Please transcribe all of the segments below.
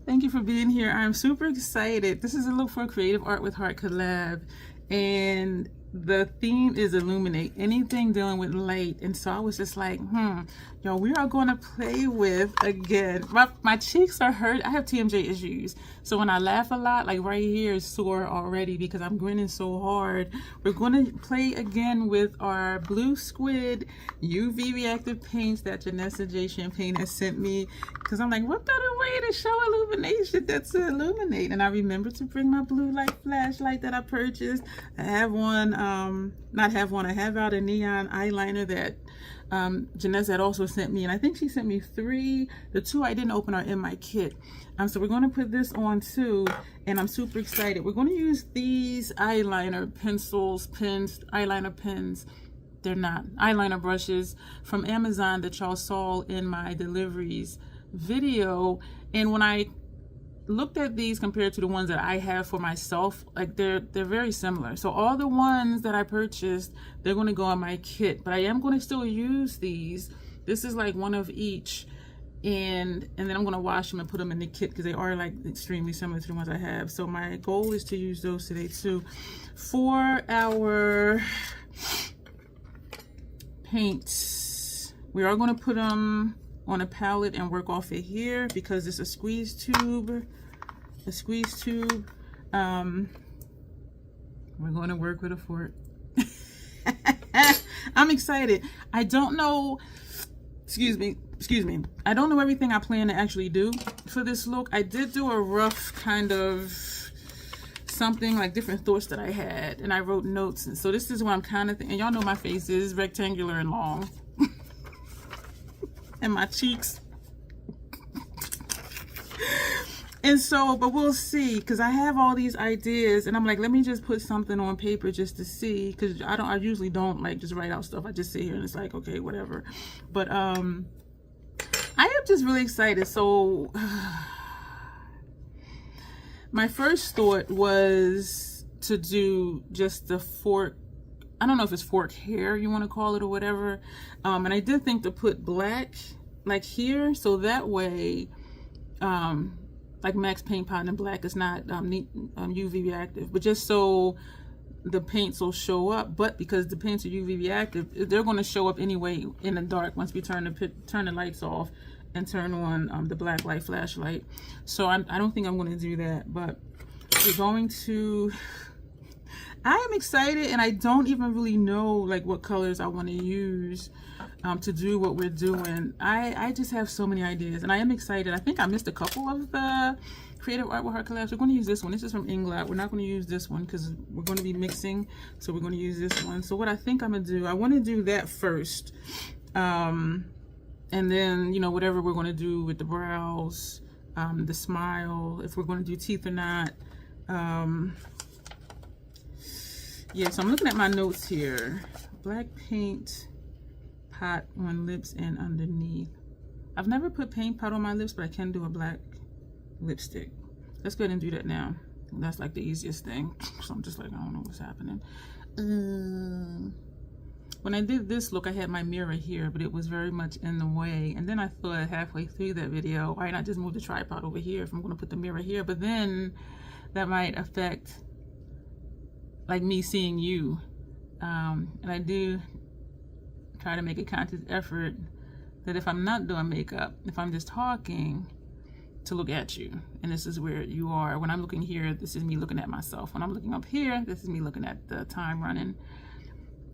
Thank you for being here. I'm super excited. This is a look for Creative Art with Heart collab, and the theme is Illuminate, anything dealing with light. And so I was just like, yo, we are going to play with, again, my cheeks are hurt. I have TMJ issues. So when I laugh a lot, like right here is sore already because I'm grinning so hard. We're going to play again with our blue Squid UV reactive paints that Janessa J Champagne has sent me. Because I'm like, what better way to show illumination than to illuminate? And I remember to bring my blue light flashlight that I purchased. I have one, I have out a neon eyeliner that Janessa had also sent me, and I think she sent me 3. The 2 I didn't open are in my kit. So we're going to put this on too, and I'm super excited. We're going to use these eyeliner pencils, pens, eyeliner pens. They're not eyeliner brushes from Amazon that y'all saw in my deliveries video. And when I looked at these compared to the ones that I have for myself, like they're very similar. So all the ones that I purchased, they're going to go on my kit, but I am going to still use these. This is like one of each, and then I'm going to wash them and put them in the kit because they are like extremely similar to the ones I have. So my goal is to use those today too. For our paints, we are going to put them on a palette and work off it here because it's a squeeze tube. We're going to work with a fork. I'm excited. I don't know, excuse me, I don't know everything I plan to actually do for this look. I did do a rough kind of something, like different thoughts that I had, and I wrote notes. And so this is what I'm kind of thinking. Y'all know my face is rectangular and long. And my cheeks. And so, but we'll see, because I have all these ideas, and I'm like, let me just put something on paper just to see, because I usually don't like just write out stuff. I just sit here and it's like, okay, whatever. But I am just really excited. So my first thought was to do just the fork. I don't know if it's fork hair you want to call it or whatever. And I did think to put black like here, so that way like Max Paint Pot in black is not UV reactive, but just so the paints will show up. But because the paints are UV reactive, they're going to show up anyway in the dark once we turn the lights off and turn on the black light flashlight. So I don't think I'm going to do that, but we're going to. I am excited, and I don't even really know like what colors I want to use to do what we're doing. I just have so many ideas, and I am excited. I think I missed a couple of the Creative Art with Heart collabs. We're going to use this one. This is from Inglot. We're not going to use this one because we're going to be mixing, so we're going to use this one. So what I think I'm going to do, I want to do that first, and then, you know, whatever we're going to do with the brows, the smile, if we're going to do teeth or not. Yeah, so I'm looking at my notes here. Black paint pot on lips and underneath. I've never put paint pot on my lips, but I can do a black lipstick. Let's go ahead and do that now. That's like the easiest thing. So I'm just like, I don't know what's happening. When I did this look, I had my mirror here, but it was very much in the way. And then I thought halfway through that video, why not just move the tripod over here if I'm going to put the mirror here? But then that might affect like me seeing you, and I do try to make a conscious effort that if I'm not doing makeup, if I'm just talking, to look at you. And this is where you are. When I'm looking here, this is me looking at myself. When I'm looking up here, this is me looking at the time running.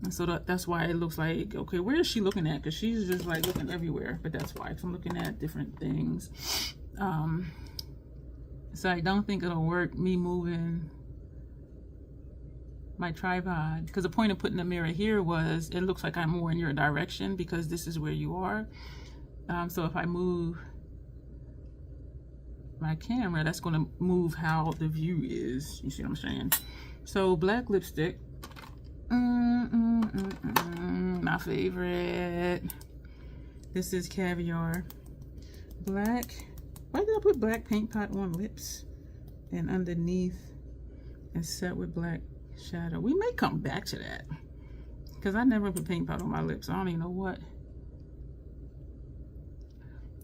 And so that's why it looks like, okay, where is she looking at? Because she's just like looking everywhere, but that's why, because I'm looking at different things. So I don't think it'll work me moving my tripod, because the point of putting the mirror here was it looks like I'm more in your direction because this is where you are. So if I move my camera, that's going to move how the view is. You see what I'm saying? So black lipstick, my favorite. This is Caviar. Black. Why did I put black paint pot on lips and underneath and set with black shadow? We may come back to that because I never put paint pot on my lips. I don't even know what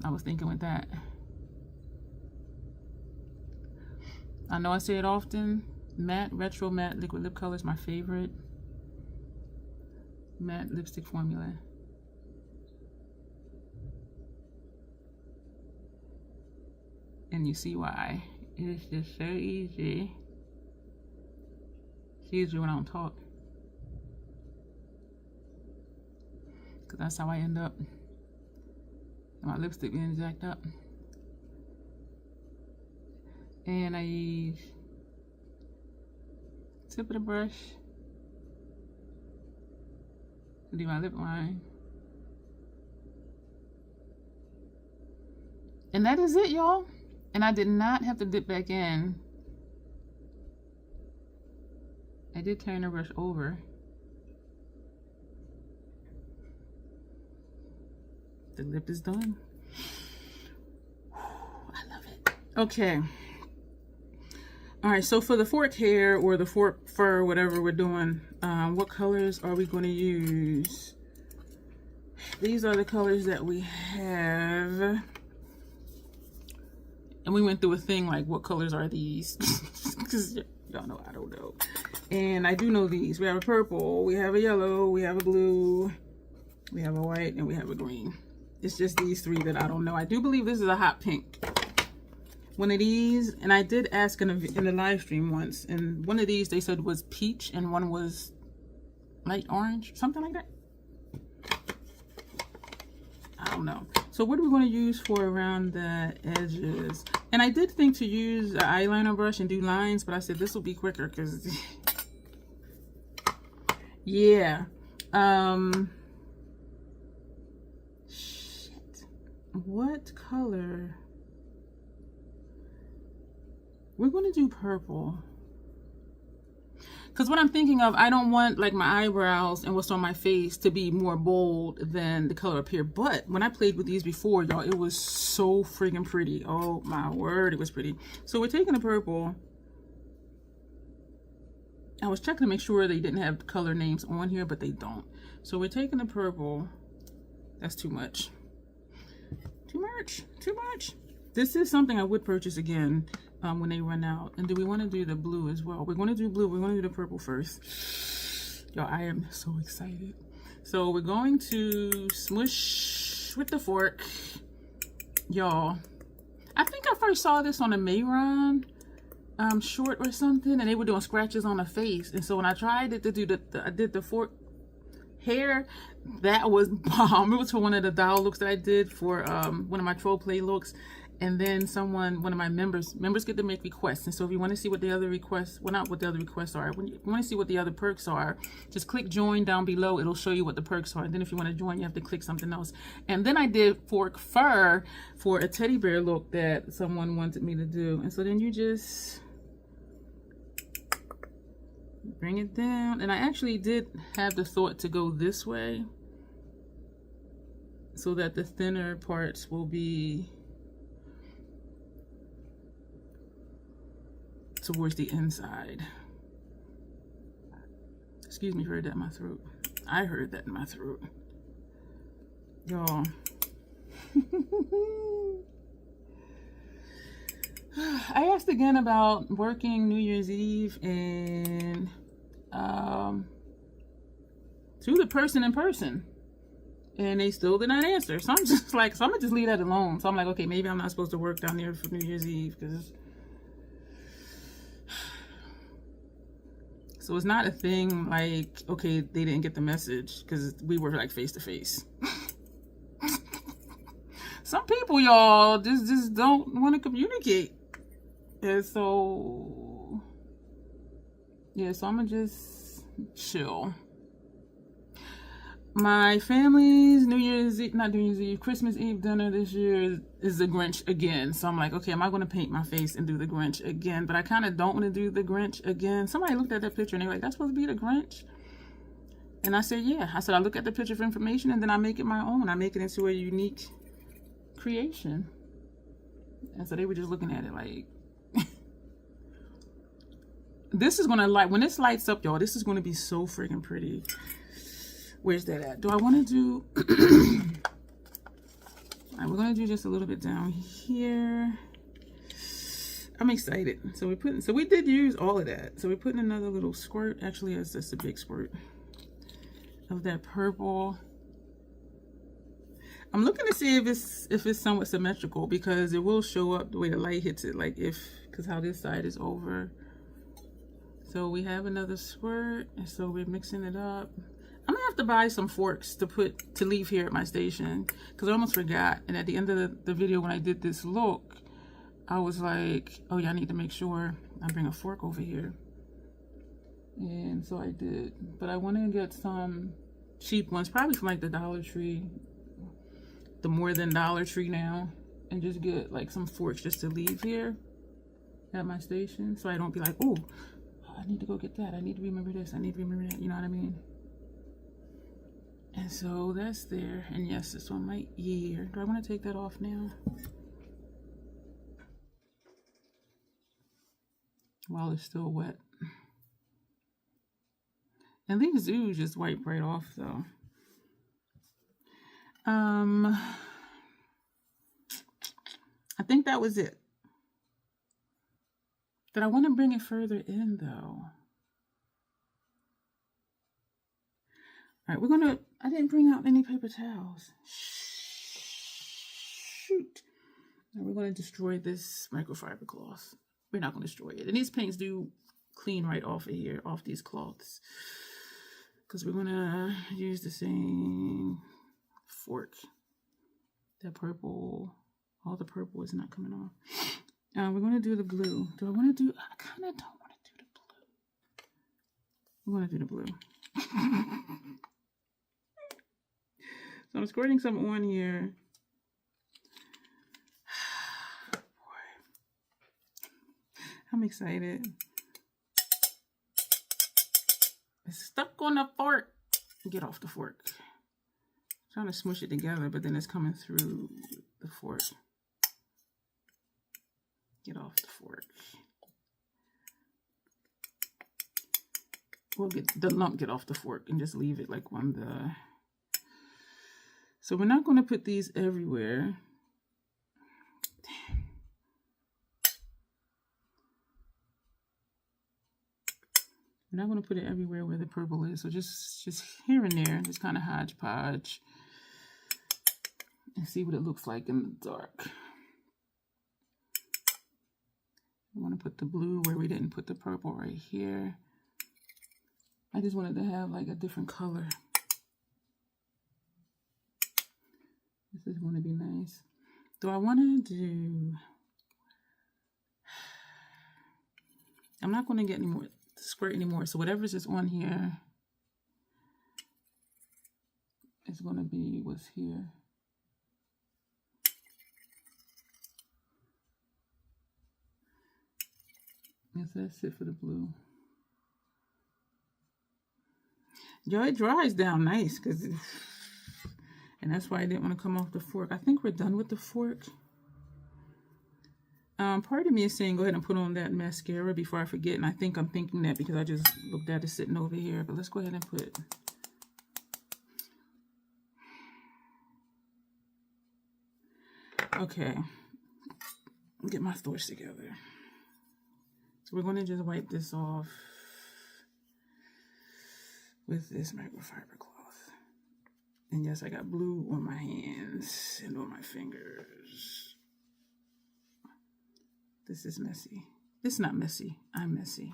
I was thinking with that. I know I say it often. Matte, retro matte liquid lip color is my favorite matte lipstick formula. And you see why. It's just so easy. It's easier when I don't talk. Because that's how I end up. My lipstick being jacked up. And I use tip of the brush to do my lip line. And that is it, y'all. And I did not have to dip back in. I did turn the brush over. The lip is done. I love it. Okay. All right, so for the fork hair or the fork fur, whatever we're doing, what colors are we going to use? These are the colors that we have. And we went through a thing like, what colors are these? Because y'all know I don't know. And I do know these. We have a purple, we have a yellow, we have a blue, we have a white, and we have a green. It's just these three that I don't know. I do believe this is a hot pink. One of these, and I did ask in the live stream once, and one of these they said was peach and one was light orange, something like that. I don't know. So what are we going to use for around the edges? And I did think to use an eyeliner brush and do lines, but I said this will be quicker because yeah. Shit. What color? We're going to do purple. Because what I'm thinking of, I don't want like my eyebrows and what's on my face to be more bold than the color up here. But when I played with these before, y'all, it was so friggin' pretty. Oh my word, it was pretty. So we're taking the purple. I was checking to make sure they didn't have color names on here, but they don't. So we're taking the purple. That's too much. Too much. Too much. This is something I would purchase again. When they run out. And do we want to do the blue as well? We're going to do blue. We're going to do the purple first. Y'all, I am so excited. So we're going to smush with the fork. Y'all, I think I first saw this on a Mayron short or something, and they were doing scratches on the face. And so when I tried it to do I did the fork hair, that was bomb. It was for one of the doll looks that I did for one of my troll play looks. And then one of my members get to make requests. And so if you want to see what the other requests, well, not what the other requests are, when you want to see what the other perks are, just click join down below. It'll show you what the perks are. And then if you want to join, you have to click something else. And then I did fork fur for a teddy bear look that someone wanted me to do. And so then you just bring it down. And I actually did have the thought to go this way so that the thinner parts will be towards the inside. Excuse me, heard that in my throat. I heard that in my throat. Y'all. I asked again about working New Year's Eve and to the person in person. And they still did not answer. So I'm just like, so I'm gonna just leave that alone. So I'm like, okay, maybe I'm not supposed to work down there for New Year's Eve because so it's not a thing like, okay, they didn't get the message because we were like face to face. Some people, y'all, just don't want to communicate. And so, yeah, so I'm gonna just chill. My family's Christmas Eve dinner this year is the Grinch again. So I'm like, okay, am I going to paint my face and do the Grinch again? But I kind of don't want to do the Grinch again. Somebody looked at that picture and they were like, that's supposed to be the Grinch? And I said, yeah. I said, I look at the picture for information and then I make it my own. I make it into a unique creation. And so they were just looking at it like, this is going to light, when this lights up, y'all, this is going to be so freaking pretty. Where's that at? Do I want to do... Alright, we're going to do just a little bit down here. I'm excited. So we did use all of that. So we're putting another little squirt. Actually, it's just a big squirt of that purple. I'm looking to see if it's somewhat symmetrical, because it will show up the way the light hits it, like because how this side is over. So we have another squirt, and so we're mixing it up. I'm gonna have to buy some forks to leave here at my station, because I almost forgot. And at the end of the video when I did this look, I was like, oh yeah, I need to make sure I bring a fork over here. And so I did, but I want to get some cheap ones, probably from like the Dollar Tree, the more than Dollar Tree now, and just get like some forks just to leave here at my station, so I don't be like, oh, I need to go get that, I need to remember this, I need to remember that, you know what I mean? And so that's there. And yes, it's on my ear. Do I want to take that off now while it's still wet? And these zoos just wipe right off though. I think that was it. But I want to bring it further in though. All right, I didn't bring out any paper towels. Shoot. Now we're going to destroy this microfiber cloth. We're not going to destroy it. And these paints do clean right off of here, off these cloths. Because we're going to use the same fork. That purple, all the purple is not coming off. We're going to do the blue. I kind of don't want to do the blue. I'm going to do the blue. So I'm squirting some on here. Boy, I'm excited. It's stuck on the fork. Get off the fork. I'm trying to smush it together, but then it's coming through the fork. Get off the fork. We'll get the lump, get off the fork, and just leave it like on the... So we're not going to put these everywhere. Damn. We're not going to put it everywhere where the purple is. So just here and there, just kind of hodgepodge. And see what it looks like in the dark. I want to put the blue where we didn't put the purple right here. I just wanted to have like a different color. This is going to be nice. Do I want to do... I'm not going to get any more squirt anymore. So whatever's just on here is going to be what's here. Yes, that's it for the blue. Yo, it dries down nice, because... And that's why I didn't want to come off the fork. I think we're done with the fork. Part of me is saying go ahead and put on that mascara before I forget. And I think I'm thinking that because I just looked at it sitting over here. But let's go ahead and put... Okay. Get my thoughts together. So we're going to just wipe this off with this microfiber cloth. And yes, I got blue on my hands and on my fingers. This is messy. It's not messy. I'm messy.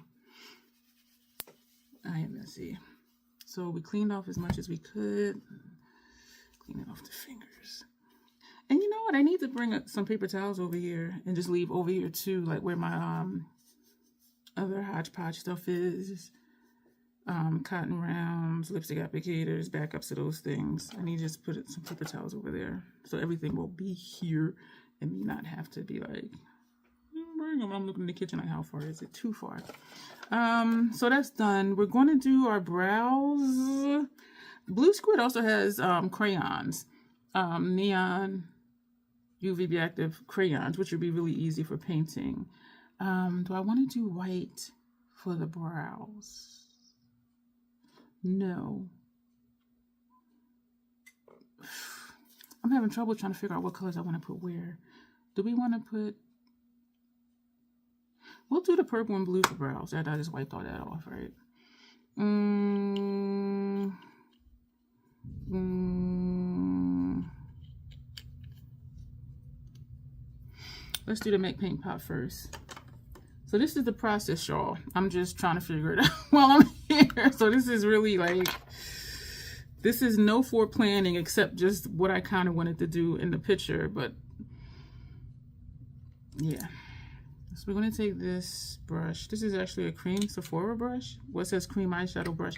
I am messy. So we cleaned off as much as we could. Clean it off the fingers. And you know what? I need to bring up some paper towels over here and just leave over here too, like where my other hodgepodge stuff is. Cotton rounds, lipstick applicators, backups of those things. I need to just put some paper towels over there so everything will be here and me not have to be like, bring them. I'm looking in the kitchen like, how far is it? Too far. So that's done. We're going to do our brows. Blue Squid also has crayons, neon UVB active crayons, which would be really easy for painting. Do I want to do white for the brows? No. I'm having trouble trying to figure out what colors I want to put where. Do we want to put... We'll do the purple and blue for brows. I just wiped all that off, right? Let's do the MAC paint pot first. So this is the process, y'all. I'm just trying to figure it out while I'm here. So this is really like, this is no foreplanning except just what I kind of wanted to do in the picture. But yeah. So we're going to take this brush. This is actually a cream Sephora brush. What says cream eyeshadow brush.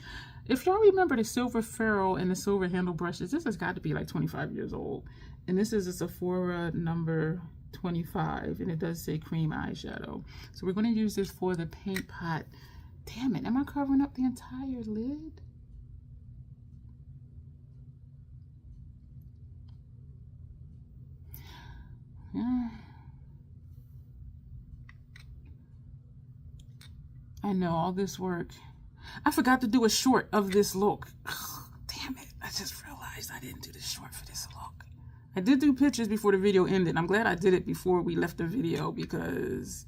If y'all remember the silver ferrule and the silver handle brushes, this has got to be like 25 years old. And this is a Sephora number 25, and it does say cream eyeshadow. So we're going to use this for the paint pot. Damn it, am I covering up the entire lid? Yeah. I know, all this work. I forgot to do a short of this look. Damn it, I just realized I didn't do the short for this look. I did do pictures before the video ended. I'm glad I did it before we left the video because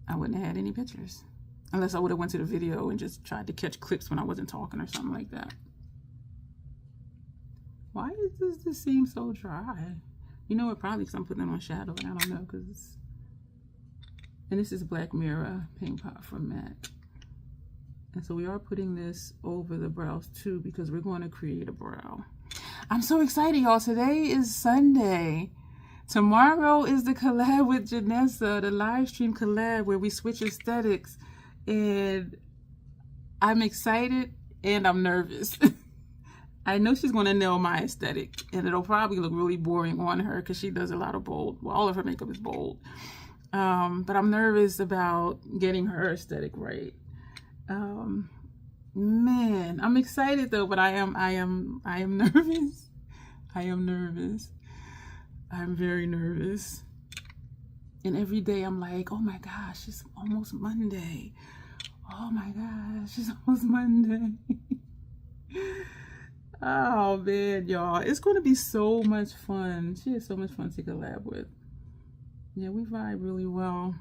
I wouldn't have had any pictures. Unless I would have went to the video and just tried to catch clips when I wasn't talking or something like that. Why does this seem so dry? You know what, probably because I'm putting it on shadow and I don't know because... And this is Black Mirror paint pot from MAC. And so we are putting this over the brows too because we're going to create a brow. I'm so excited, y'all. Today is Sunday. Tomorrow is the collab with Janessa, the live stream collab where we switch aesthetics. And I'm excited and I'm nervous. I know she's going to nail my aesthetic and it'll probably look really boring on her because she does a lot of bold. Well, all of her makeup is bold. But I'm nervous about getting her aesthetic right. Man, I'm excited though, but I am nervous. I am nervous. I'm very nervous. And every day I'm like, oh my gosh, it's almost Monday. Oh my gosh, it's almost Monday. Oh man, y'all, it's going to be so much fun. She has so much fun to collab with. Yeah, we vibe really well.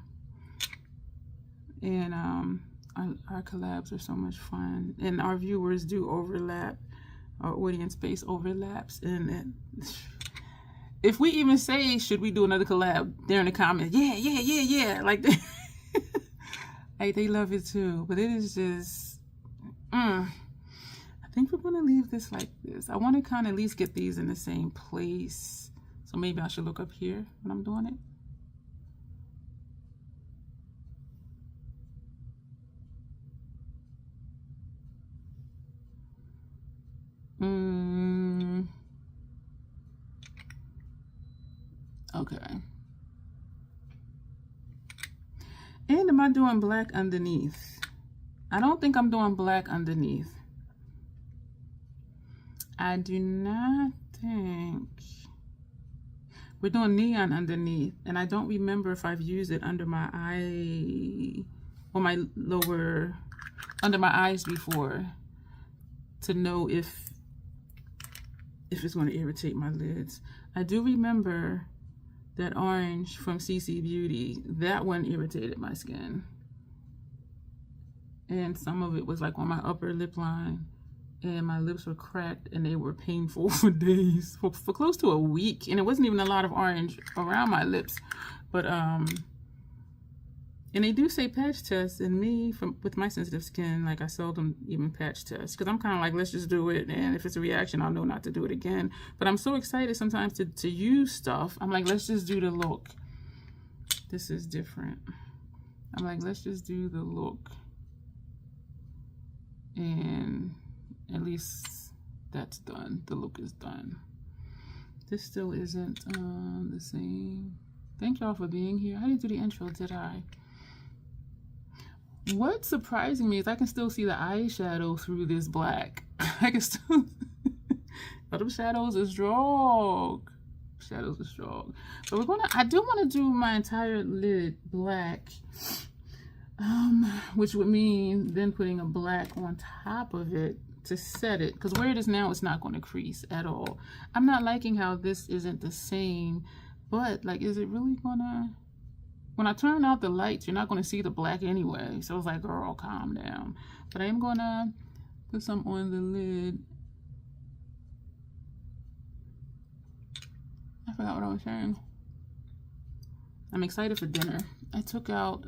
And our collabs are so much fun, and our viewers do overlap. Our audience base overlaps, and if we even say, should we do another collab, they're in the comments, yeah, like they, like they love it too. But it is just, I think we're gonna leave this like this. I want to kind of at least get these in the same place, so maybe I should look up here when I'm doing it. Okay. And am I doing black underneath? I don't think I'm doing black underneath. I do not think. We're doing neon underneath, and I don't remember if I've used it under my eye or my lower, under my eyes before to know if it's going to irritate my lids. I do remember that orange from CC Beauty. That one irritated my skin. And some of it was like on my upper lip line. And my lips were cracked and they were painful for days. For close to a week. And it wasn't even a lot of orange around my lips. But, and they do say patch test, and me, with my sensitive skin, like I seldom even patch test. Because I'm kind of like, let's just do it. And if it's a reaction, I'll know not to do it again. But I'm so excited sometimes to use stuff. I'm like, let's just do the look. This is different. I'm like, let's just do the look. And at least that's done. The look is done. This still isn't the same. Thank y'all for being here. I didn't do the intro, did I? What's surprising me is I can still see the eyeshadow through this black. I can still... But them shadows are strong. Shadows are strong. But we're gonna... I do want to do my entire lid black. Which would mean then putting a black on top of it to set it. Because where it is now, it's not going to crease at all. I'm not liking how this isn't the same. But like, is it really gonna, when I turn out the lights, you're not gonna see the black anyway. So it's like, girl, calm down. But I am gonna put some on the lid. I forgot what I was saying. I'm excited for dinner. I took out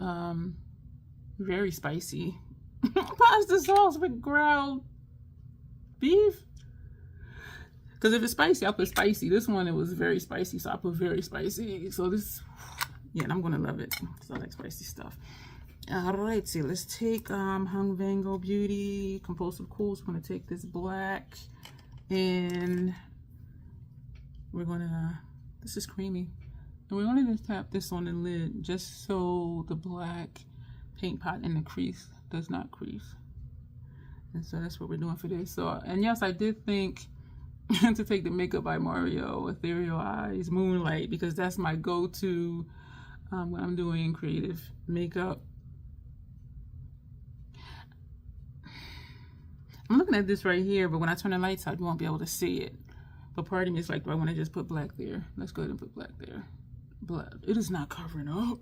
very spicy pasta sauce with ground beef. Because if it's spicy, I'll put spicy. This one, it was very spicy, so I put very spicy. So this, yeah, and I'm gonna love it because I like spicy stuff. All right, so let's take Quigley Blvd Compulsive Cools. We're gonna take this black, and we're gonna, this is creamy, and we're gonna just tap this on the lid just so the black paint pot in the crease does not crease. And so that's what we're doing for this. So, and yes, I did think to take the Makeup by Mario Ethereal Eyes Moonlight, because that's my go-to when I'm doing creative makeup. I'm looking at this right here, but when I turn the lights out, you won't be able to see it. But part of me is like, do I want to just put black there? Let's go ahead and put black there. But it is not covering up.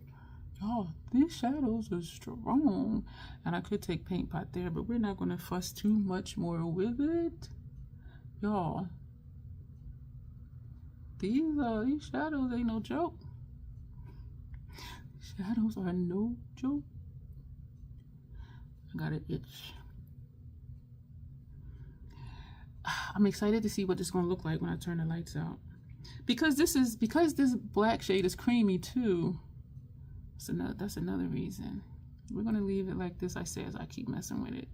Y'all, these shadows are strong. And I could take paint pot there, but we're not going to fuss too much more with it. Y'all, these shadows ain't no joke. Shadows are no joke. I got an itch. I'm excited to see what this is going to look like when I turn the lights out. Because this black shade is creamy too. That's another reason. We're going to leave it like this, I say, as I keep messing with it.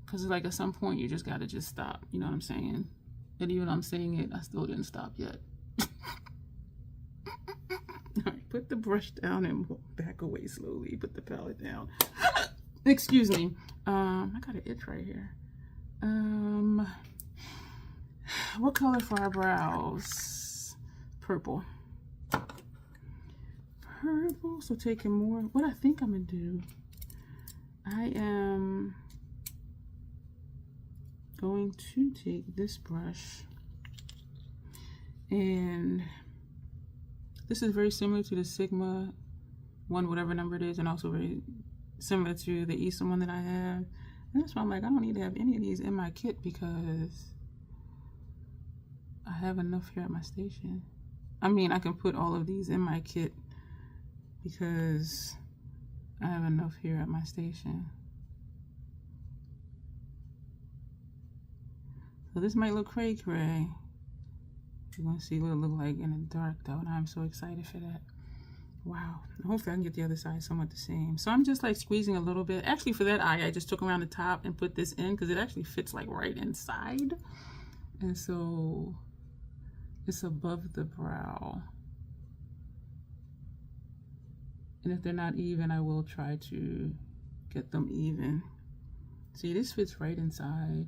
Because like at some point you just got to just stop. You know what I'm saying? And even though I'm saying it, I still didn't stop yet. All right, put the brush down and back away slowly. Put the palette down. Excuse me. I got an itch right here. What color for our brows? Purple. Purple. So taking more. What I think I'm gonna do, I am going to take this brush, and this is very similar to the Sigma one, whatever number it is, and also very similar to the Eastern one that I have. And that's why I'm like, I don't need to have any of these in my kit because I have enough here at my station. I mean, I can put all of these in my kit because I have enough here at my station. So this might look cray-cray. You're gonna see what it look like in the dark though, and I'm so excited for that. Wow. Hopefully I can get the other side somewhat the same. So I'm just like squeezing a little bit. Actually for that eye, I just took around the top and put this in because it actually fits like right inside. And so it's above the brow. And if they're not even, I will try to get them even. See, this fits right inside.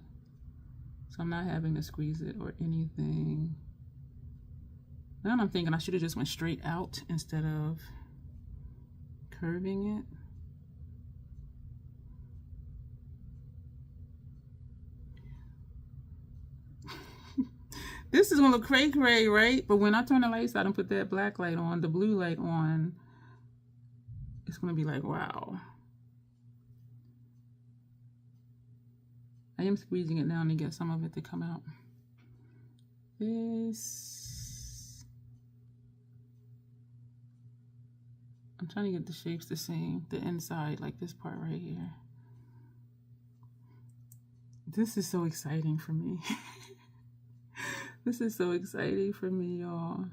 So I'm not having to squeeze it or anything. Now I'm thinking I should have just went straight out instead of curving it. This is gonna look cray-cray, right? But when I turn the lights out and put that black light on, the blue light on, it's gonna be like, wow. I am squeezing it down to get some of it to come out. This, I'm trying to get the shapes the same, the inside, like this part right here. This is so exciting for me. This is so exciting for me, y'all.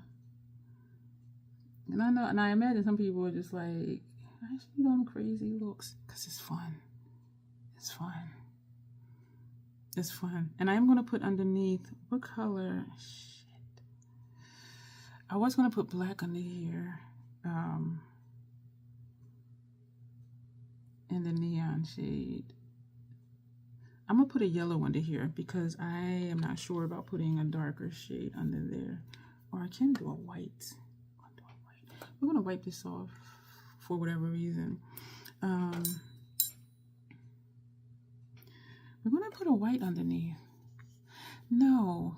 And I know, and I imagine some people are just like, I should do them crazy looks, because it's fun. It's fun. It's fun. And I'm going to put underneath, what color? Shit. I was going to put black under here. In the neon shade. I'm going to put a yellow under here because I am not sure about putting a darker shade under there. Or I can do a white. We're going to wipe this off for whatever reason. We're going to put a white underneath. No.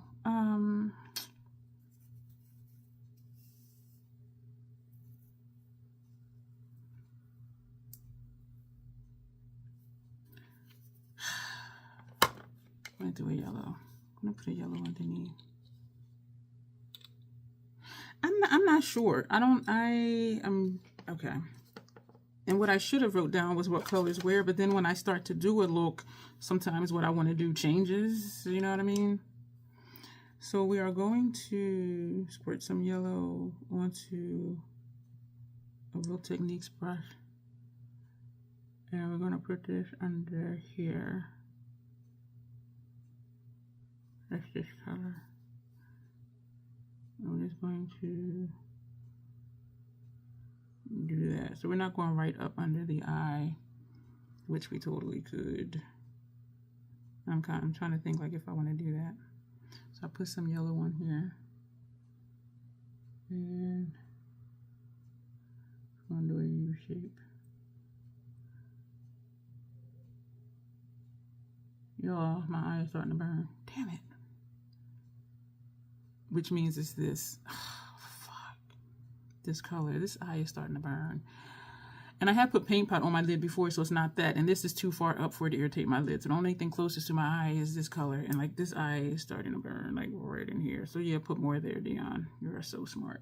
gonna do a yellow. I'm gonna put a yellow underneath. I'm not sure. I'm okay. And what I should have wrote down was what colors where, but then when I start to do a look, sometimes what I want to do changes, you know what I mean? So we are going to squirt some yellow onto a Real Techniques brush. And we're going to put this under here. That's this color. And we're just going to do that. So we're not going right up under the eye, which we totally could. I'm trying to think like if I want to do that. So I put some yellow on here. And I'm going to do a U shape. Y'all, my eye is starting to burn. Damn it. Which means it's this. Oh, fuck. This color. This eye is starting to burn. And I have put paint pot on my lid before, so it's not that. And this is too far up for it to irritate my lid. So the only thing closest to my eye is this color. And like this eye is starting to burn, like right in here. So yeah, put more there, Dion. You are so smart.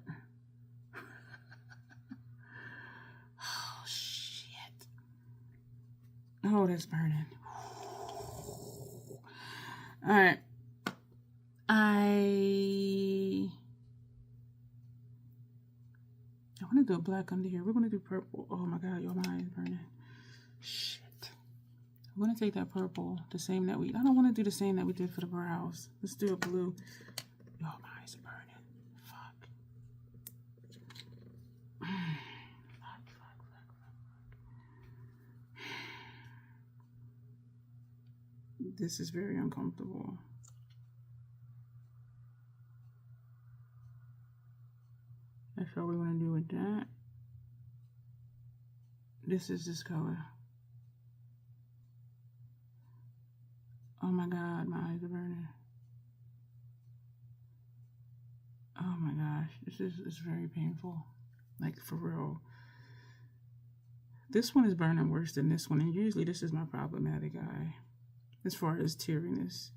Oh, shit. Oh, that's burning. All right. I want to do a black under here. We're going to do purple. Oh my God, your mind is burning. Shit. I'm going to take that purple, the same that I don't want to do the same that we did for the brows. Let's do a blue. Your eyes are burning. Fuck. Fuck. This is very uncomfortable. That's all we want to do with that. This is this color. Oh my God, my eyes are burning. Oh my gosh, this is very painful. Like for real. This one is burning worse than this one, and usually this is my problematic eye as far as teariness.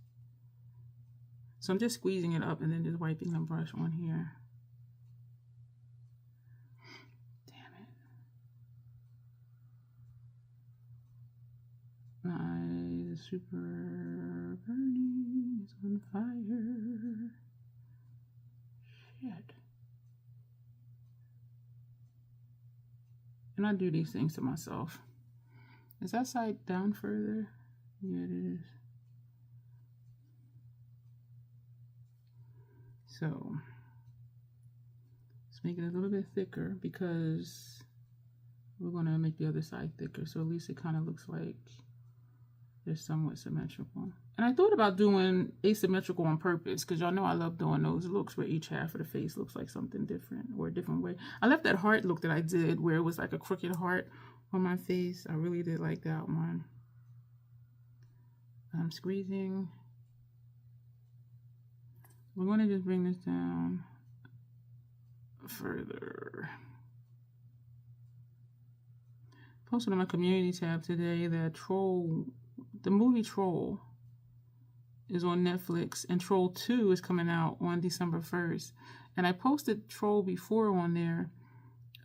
So I'm just squeezing it up and then just wiping the brush on here. My eye is super burning. It's on fire. Shit. And I do these things to myself. Is that side down further? Yeah, it is. So let's make it a little bit thicker because we're going to make the other side thicker. So at least it kind of looks like they're somewhat symmetrical. And I thought about doing asymmetrical on purpose because y'all know I love doing those looks where each half of the face looks like something different or a different way. I left that heart look that I did where it was like a crooked heart on my face. I really did like that one. I'm squeezing. We're going to just bring this down further. Posted on my community tab today that the movie Troll is on Netflix, and Troll 2 is coming out on December 1st. And I posted Troll before on there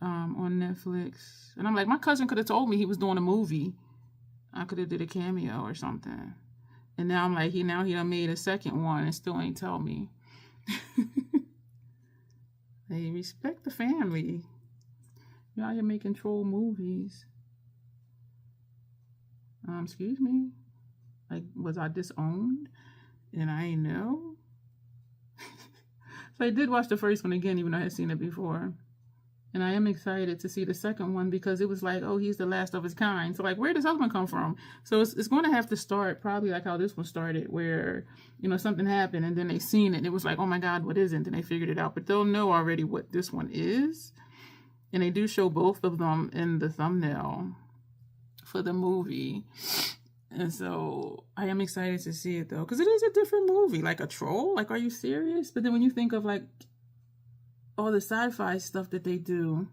on Netflix. And I'm like, my cousin could have told me he was doing a movie. I could have did a cameo or something. And now I'm like, he done made a second one and still ain't tell me. Hey, respect the family. You're out here making troll movies. Excuse me? Like, was I disowned? And I ain't know? So I did watch the first one again, even though I had seen it before. And I am excited to see the second one because it was like, oh, he's the last of his kind. So like, where does this other one come from? So it's going to have to start probably like how this one started, where, you know, something happened and then they seen it. And it was like, oh my God, what is it? And then they figured it out. But they'll know already what this one is. And they do show both of them in the thumbnail for the movie. And so I am excited to see it though, because it is a different movie, like a troll. Like, are you serious? But then when you think of like all the sci-fi stuff that they do,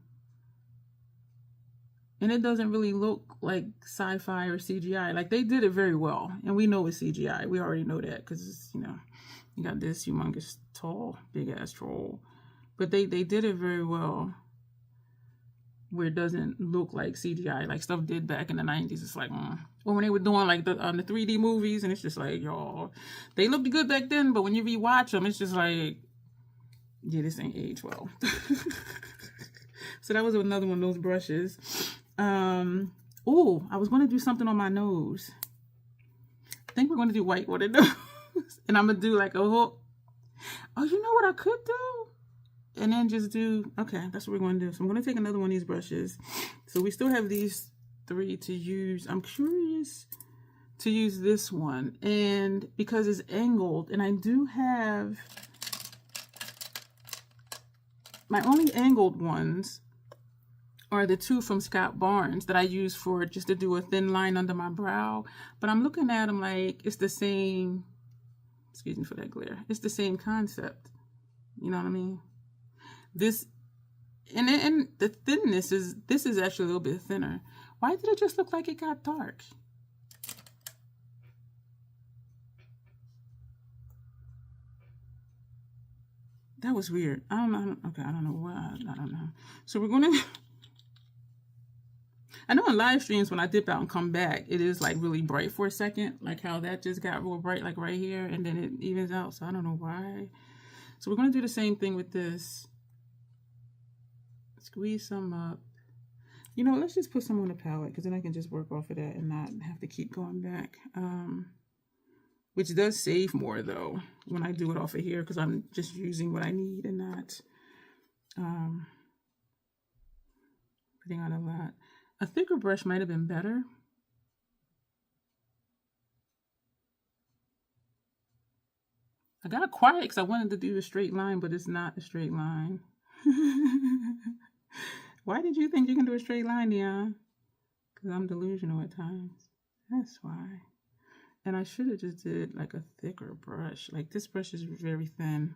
And it doesn't really look like sci-fi or CGI. Like, they did it very well. And we know it's CGI. We already know that because, you know, you got this humongous, tall, big-ass troll. But they did it very well where it doesn't look like CGI. Like stuff did back in the 90s. It's like, Or when they were doing, like, the 3D movies. And it's just like, y'all, they looked good back then. But when you rewatch them, it's just like, yeah, this ain't age well. So that was another one of those brushes. Oh, I was going to do something on my nose. I think we're going to do white on the nose. And I'm going to do like a whole... Oh, you know what I could do? And then just do... Okay, that's what we're going to do. So I'm going to take another one of these brushes. So we still have these 3 to use. I'm curious to use this one. And because it's angled, and I do have... My only angled ones are the 2 from Scott Barnes that I use for just to do a thin line under my brow. But I'm looking at them like it's the same, excuse me for that glare, it's the same concept. You know what I mean? This, and the thinness is, this is actually a little bit thinner. Why did it just look like it got dark? That was weird. I don't know. Okay, I don't know what, I don't know. So we're going to... I know in live streams when I dip out and come back, it is like really bright for a second. Like how that just got real bright like right here and then it evens out. So I don't know why. So we're going to do the same thing with this. Squeeze some up. You know, let's just put some on the palette because then I can just work off of that and not have to keep going back. Which does save more though when I do it off of here because I'm just using what I need and not putting on a lot. A thicker brush might have been better. I got quiet because I wanted to do a straight line, but it's not a straight line. Why did you think you can do a straight line, Dion? Because I'm delusional at times. That's why. And I should have just did like a thicker brush. Like this brush is very thin.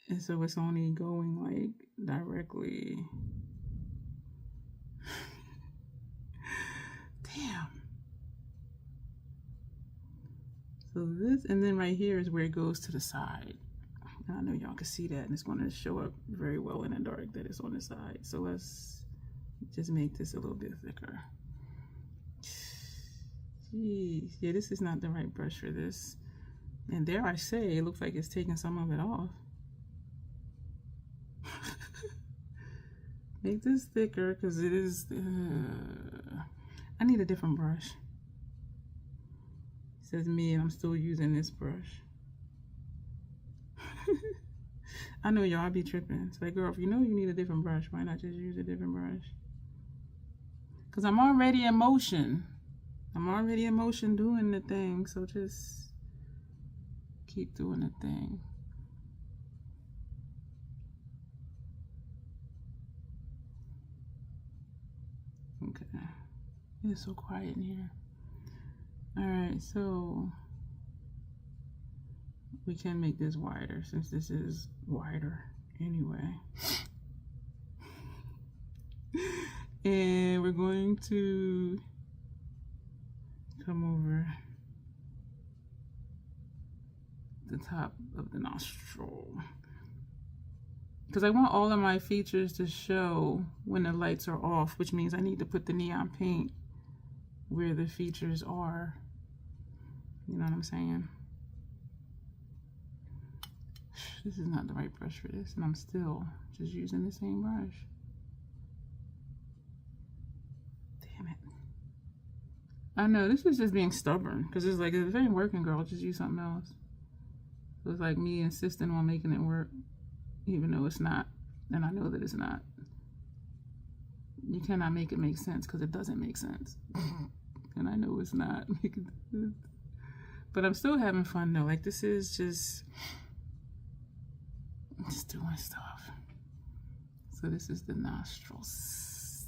And so it's only going like directly. Damn. So this, and then right here is where it goes to the side. And I know y'all can see that, and it's going to show up very well in the dark that it's on the side. So let's just make this a little bit thicker. Jeez, yeah, this is not the right brush for this. And dare I say, it looks like it's taking some of it off. Make this thicker because it is... I need a different brush. It says me and I'm still using this brush. I know y'all be tripping. It's like, girl, if you know you need a different brush, why not just use a different brush? Because I'm already in motion. I'm already in motion doing the thing. So just keep doing the thing. Okay. It's so quiet in here. Alright, so we can make this wider since this is wider anyway. And we're going to come over the top of the nostril. Because I want all of my features to show when the lights are off, which means I need to put the neon paint where the features are. You know what I'm saying? This is not the right brush for this, and I'm still just using the same brush. Damn it. I know, this is just being stubborn, because it's like, if it ain't working, girl, just use something else. So it's like me insisting on making it work, even though it's not, and I know that it's not. You cannot make it make sense, because it doesn't make sense. And I know it's not making sense. But I'm still having fun though. Like this is just doing stuff. So this is the nostrils.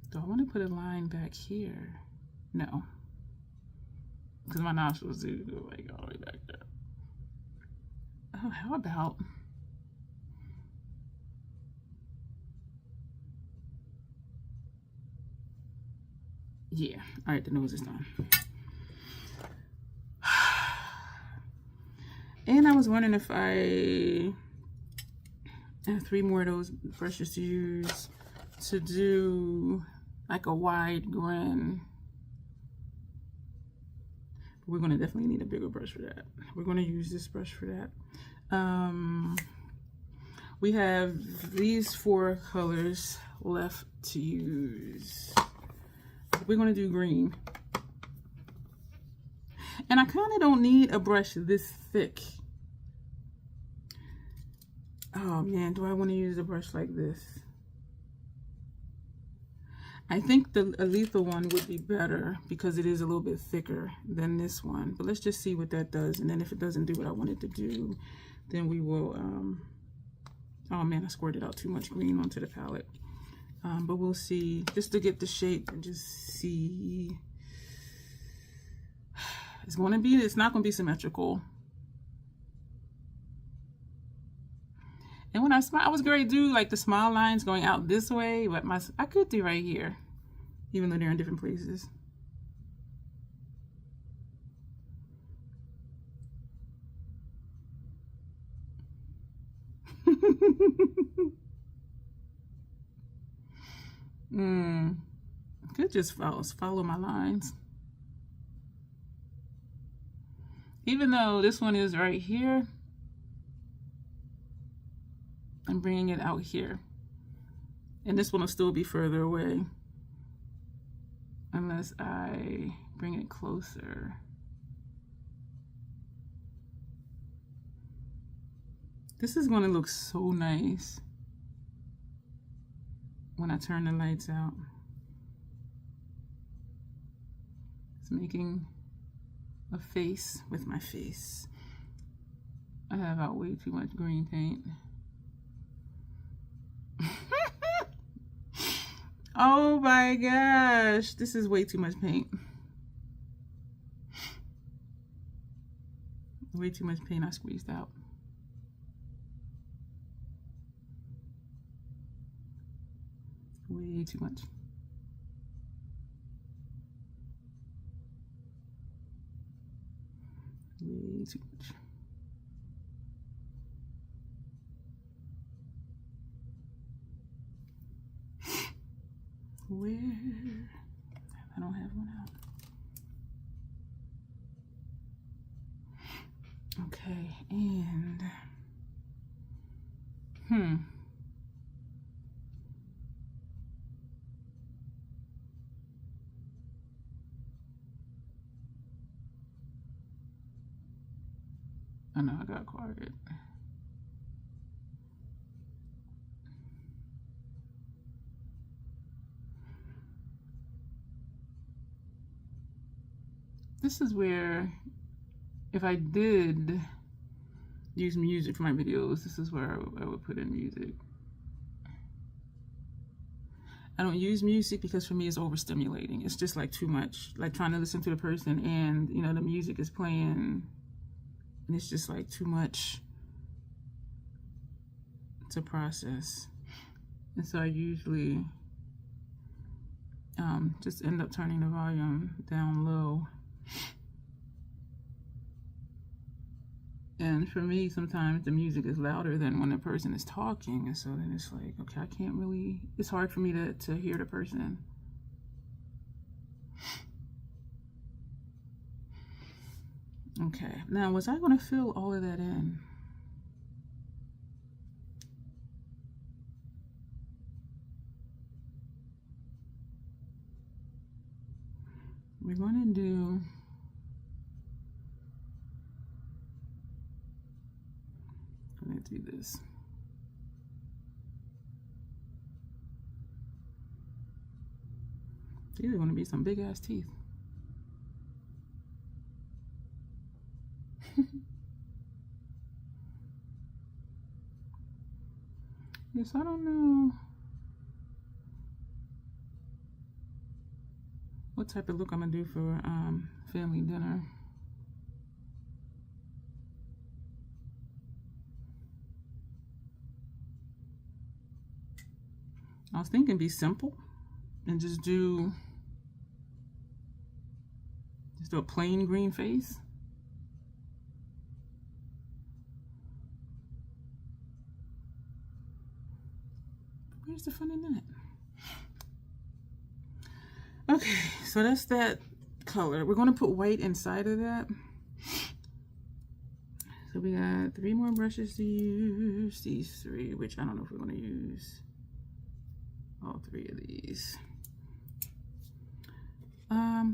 Do I want to put a line back here? No. Because my nostrils do go like all the way back there. Oh, how about Yeah, all right, the nose is done. And I was wondering if I have 3 more of those brushes to use to do like a wide grin. We're going to definitely need a bigger brush for that. We're going to use this brush for that. We have these 4 colors left to use. We're going to do green. And I kind of don't need a brush this thick. Oh man, do I want to use a brush like this? I think the lethal one would be better because it is a little bit thicker than this one. But let's just see what that does. And then if it doesn't do what I want it to do, then we will, oh man, I squirted out too much green onto the palette. But we'll see, just to get the shape and just see. It's not going to be symmetrical. And when I smile, I was going to do like the smile lines going out this way, but I could do right here, even though they're in different places. Could just follow my lines. Even though this one is right here, I'm bringing it out here. And this one will still be further away unless I bring it closer. This is going to look so nice when I turn the lights out. It's making a face with my face. I have out way too much green paint. Oh my gosh, this is way too much paint. Way too much paint I squeezed out. Way too much. Way too much. Where? I don't have one out. Okay, and I know I got quiet. This is where, if I did use music for my videos, this is where I would put in music. I don't use music because for me it's overstimulating. It's just like too much, like trying to listen to the person and, you know, the music is playing and it's just like too much to process. And so I usually just end up turning the volume down low. And for me, sometimes the music is louder than when the person is talking. And so then it's like, okay, I can't really, it's hard for me to hear the person. Okay, now was I going to fill all of that in? We're going to do this. These are going to be some big ass teeth. Yes, I don't know what type of look I'm gonna do for family dinner. I was thinking be simple and just do Just a plain green face. Where's the fun in that? Okay, so that's that color. We're going to put white inside of that. So we got 3 more brushes to use. These 3, which I don't know if we're going to use all 3 of these.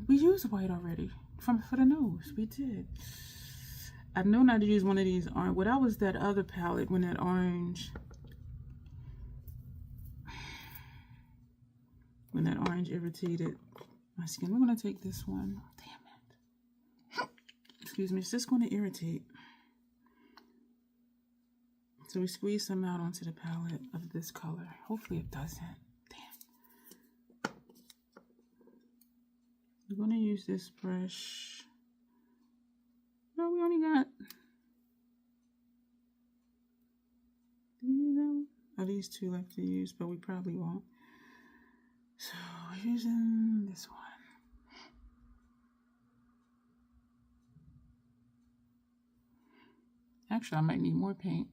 We used white already for the nose. We did. I've known not to use one of these orange. Well, that was that other palette when that orange. When that orange irritated my skin. We're going to take this one. Damn it. Excuse me. It's just going to irritate. So we squeeze some out onto the palette of this color. Hopefully it doesn't. Damn. We're going to use this brush. No, we only got... Do we use that one? Oh, these 2 left to use, but we probably won't. So we're using this one. Actually, I might need more paint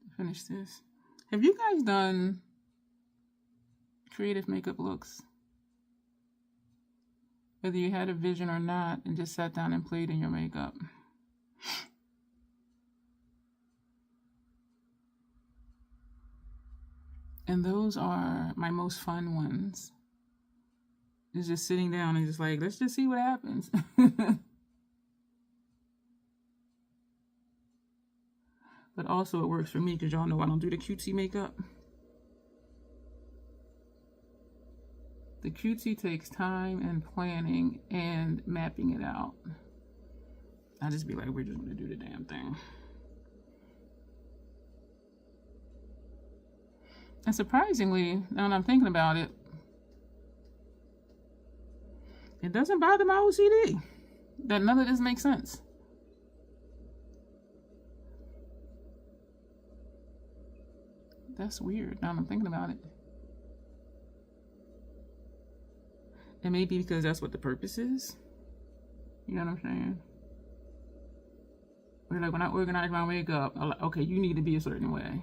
to finish this. Have you guys done creative makeup looks? Whether you had a vision or not and just sat down and played in your makeup. And those are my most fun ones. It's just sitting down and just like, let's just see what happens. But also it works for me because y'all know I don't do the cutesy makeup. The cutesy takes time and planning and mapping it out. I just be like, we're just gonna do the damn thing. And surprisingly, now that I'm thinking about it, it doesn't bother my OCD that none of this makes sense. That's weird now that I'm thinking about it. It may be because that's what the purpose is. You know what I'm saying? We're like, when I organize my makeup, I'm like, okay, you need to be a certain way.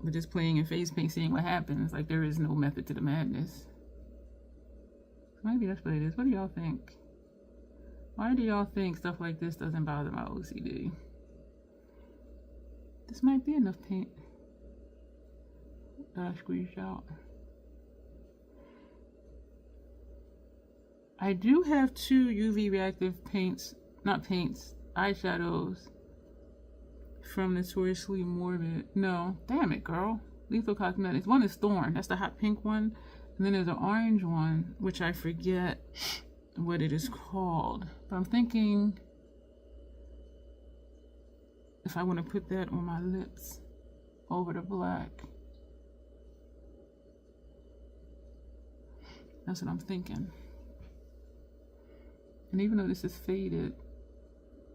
But just playing in face paint, seeing what happens, like there is no method to the madness. Maybe that's what it is. What do y'all think? Why do y'all think stuff like this doesn't bother my OCD? This might be enough paint that I squeezed out. I do have 2 UV reactive paints, not paints, eyeshadows from Notoriously Morbid. No, damn it, girl. Lethal Cosmetics. One is Thorn. That's the hot pink one. And then there's an orange one, which I forget what it is called. But I'm thinking if I want to put that on my lips over the black. That's what I'm thinking. And even though this is faded,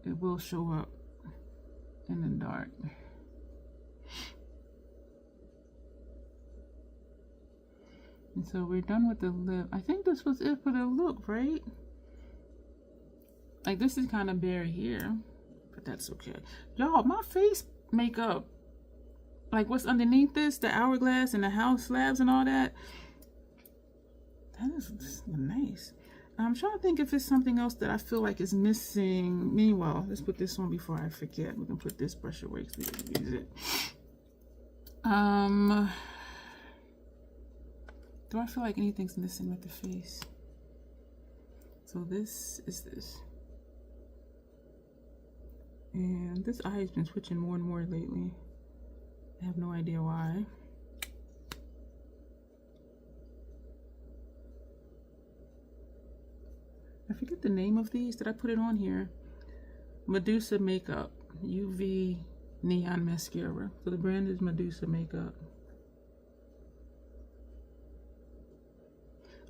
it will show up in the dark. And so we're done with the lip. I think this was it for the look, right? Like this is kind of bare here, but that's okay. Y'all, my face makeup, like what's underneath this, the hourglass and the house slabs and all that, that is nice. I'm trying to think if it's something else that I feel like is missing. Meanwhile, let's put this on before I forget. We can put this brush away because we didn't use it. Do I feel like anything's missing with the face? So this is this. And this eye has been twitching more and more lately. I have no idea why. I forget the name of these. Did I put it on here? Medusa Makeup UV Neon Mascara. So the brand is Medusa Makeup.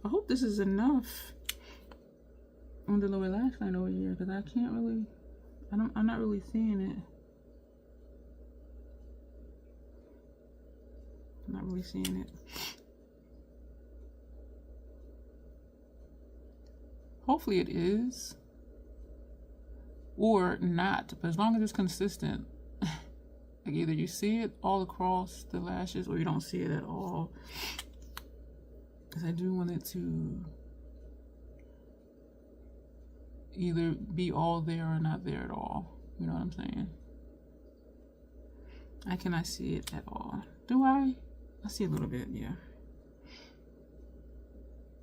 I hope this is enough on the lower lash line over here because I can't really, I'm not really seeing it. I'm not really seeing it. Hopefully it is. Or not, but as long as it's consistent. Like either you see it all across the lashes or you don't see it at all. Because I do want it to either be all there or not there at all. You know what I'm saying? I cannot see it at all. Do I? I see a little bit, yeah.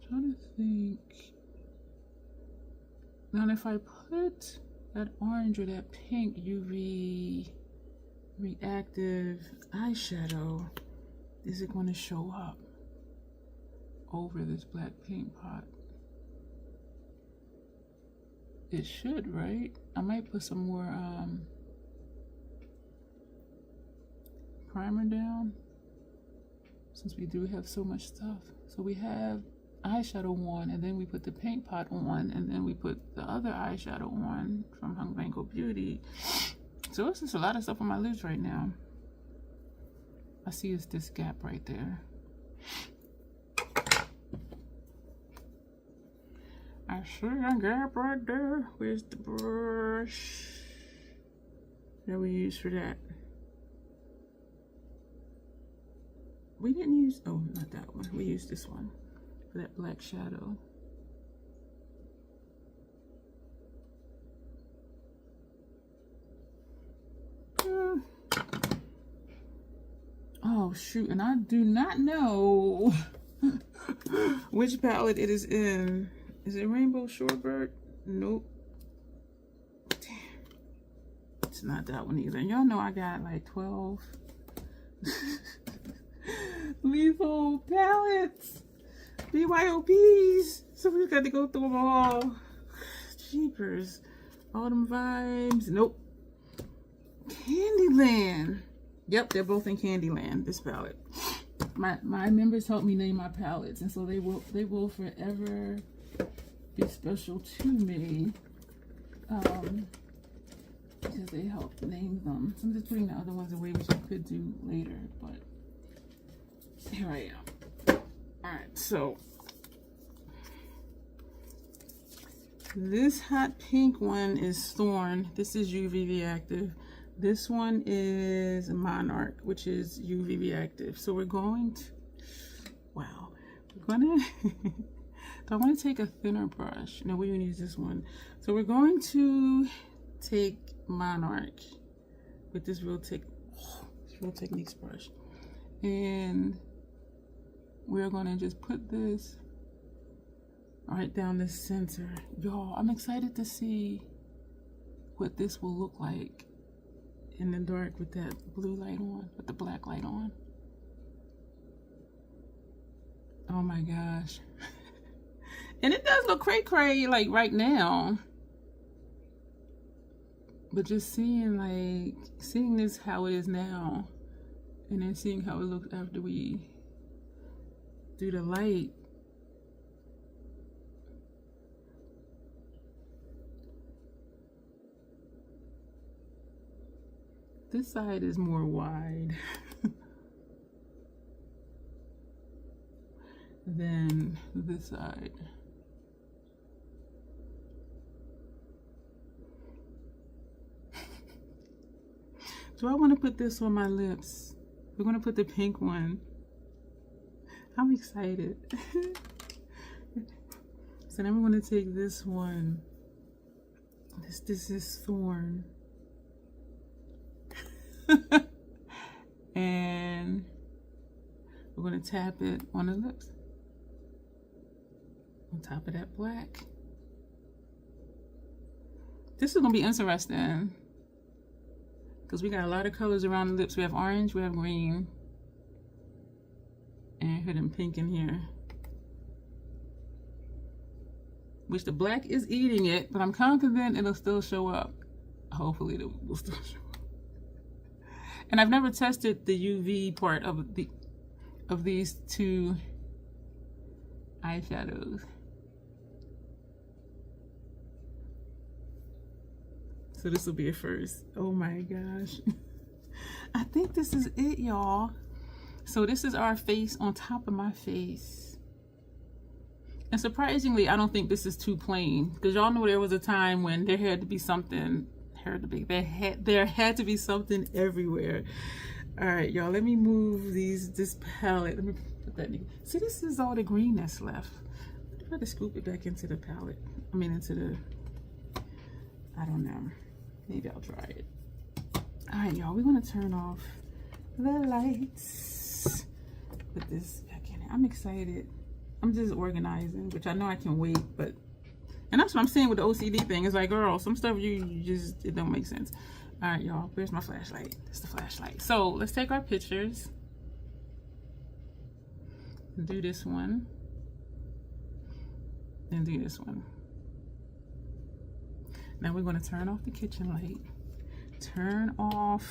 I'm trying to think. Now if I put that orange or that pink UV reactive eyeshadow, is it going to show up over this black paint pot? It should, right? I might put some more primer down since we do have so much stuff. So we have eyeshadow on, and then we put the paint pot on, and then we put the other eyeshadow on from Quigley Blvd. So it's just a lot of stuff on my lips right now. I see it's this gap right there. I see a gap right there. Where's the brush that we use for that? We didn't use, oh, not that one. We used this one for that black shadow. Oh shoot, and I do not know which palette it is in. Is it Rainbow Shorebird? Nope. Damn. It's not that one either. Y'all know I got like 12 lethal palettes. BYOBs. So we got to go through them all. Jeepers. Autumn Vibes. Nope. Candyland. Yep, they're both in Candyland, this palette. My members helped me name my palettes, and so they will forever be special to me. Because they helped name them. So I'm just putting the other ones away, which I could do later, but here I am. Alright, so this hot pink one is Thorn. This is UV reactive. This one is Monarch, which is UV reactive. So we're going to, wow, we're gonna, I want to take a thinner brush. No, we're gonna use this one. So we're going to take Monarch with this Real Techniques brush. And we're gonna just put this right down the center. Y'all, I'm excited to see what this will look like in the dark with that blue light on, with the black light on. Oh my gosh. And it does look cray-cray like right now. But just seeing this how it is now, and then seeing how it looks after we do the light. This side is more wide than this side. Do I want to put this on my lips? We're going to put the pink one. I'm excited. So then we're going to take this one. This is Thorn. And we're going to tap it on the lips. On top of that black. This is going to be interesting. Because we got a lot of colors around the lips. We have orange, we have green. And hidden pink in here. Which the black is eating it, but I'm confident it'll still show up. Hopefully it will still show up. And I've never tested the UV part of these two eyeshadows. So this will be a first. Oh my gosh. I think this is it, y'all. So this is our face on top of my face. And surprisingly, I don't think this is too plain, because y'all know there was a time when there had to be something, there had to be something everywhere. All right, y'all, let me move this palette. Let me put that in. See, this is all the green that's left. I'm trying to scoop it back into the palette. I mean, into the, I don't know. Maybe I'll try it. All right, y'all, we're gonna turn off the lights. Put this back in it. I'm excited. I'm just organizing, which I know I can wait, but, and that's what I'm saying with the OCD thing. It's like, girl, some stuff you just, it don't make sense. All right, y'all, where's my flashlight? It's the flashlight. So let's take our pictures and do this one and do this one. Now we're going to turn off the kitchen light, turn off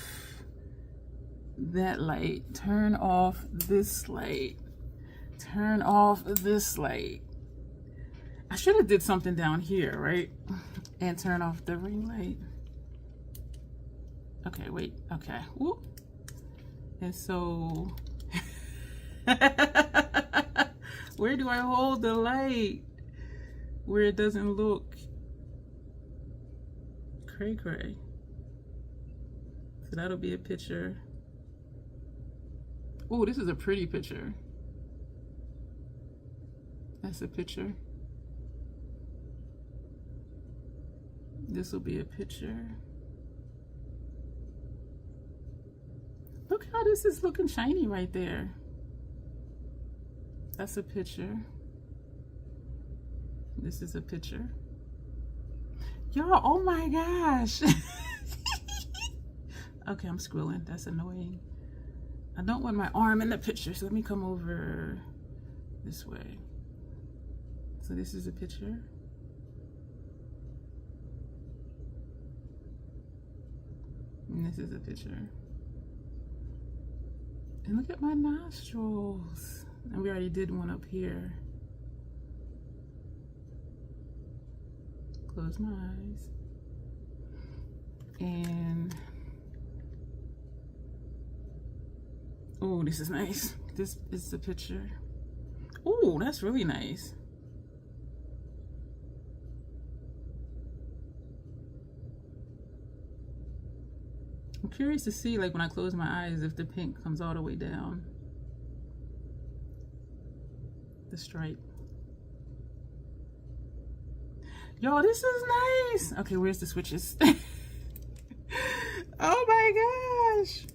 that light, turn off this light, turn off this light. I should have did something down here, right? And turn off the ring light. Okay, wait, okay. Whoop. And so, where do I hold the light? Where it doesn't look cray cray. So that'll be a picture. Oh, this is a pretty picture. That's a picture. This will be a picture. Look how this is looking shiny right there. That's a picture. This is a picture. Y'all, oh my gosh. Okay, I'm squilling. That's annoying. I don't want my arm in the picture, so let me come over this way. So this is a picture. And this is a picture. And look at my nostrils. And we already did one up here. Close my eyes. And oh, this is nice. This is the picture. Oh, that's really nice. I'm curious to see, like, when I close my eyes, if the pink comes all the way down. The stripe. Yo, this is nice. Okay, where's the switches? Oh my gosh.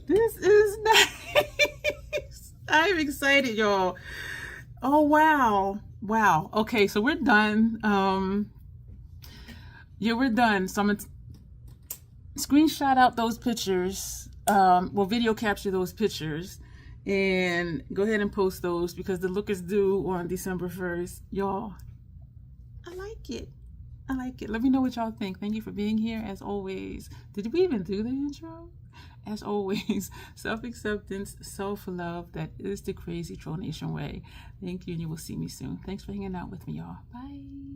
This is nice. I'm excited, y'all. Oh, wow. Wow. Okay, so we're done. Yeah, we're done. So I'm gonna screenshot out those pictures, well, video capture those pictures, and go ahead and post those because the look is due on December 1st. Y'all, I like it. I like it. Let me know what y'all think. Thank you for being here, as always. Did we even do the intro? As always, self-acceptance, self-love, that is the crazy Troll Nation way. Thank you, and you will see me soon. Thanks for hanging out with me, y'all. Bye.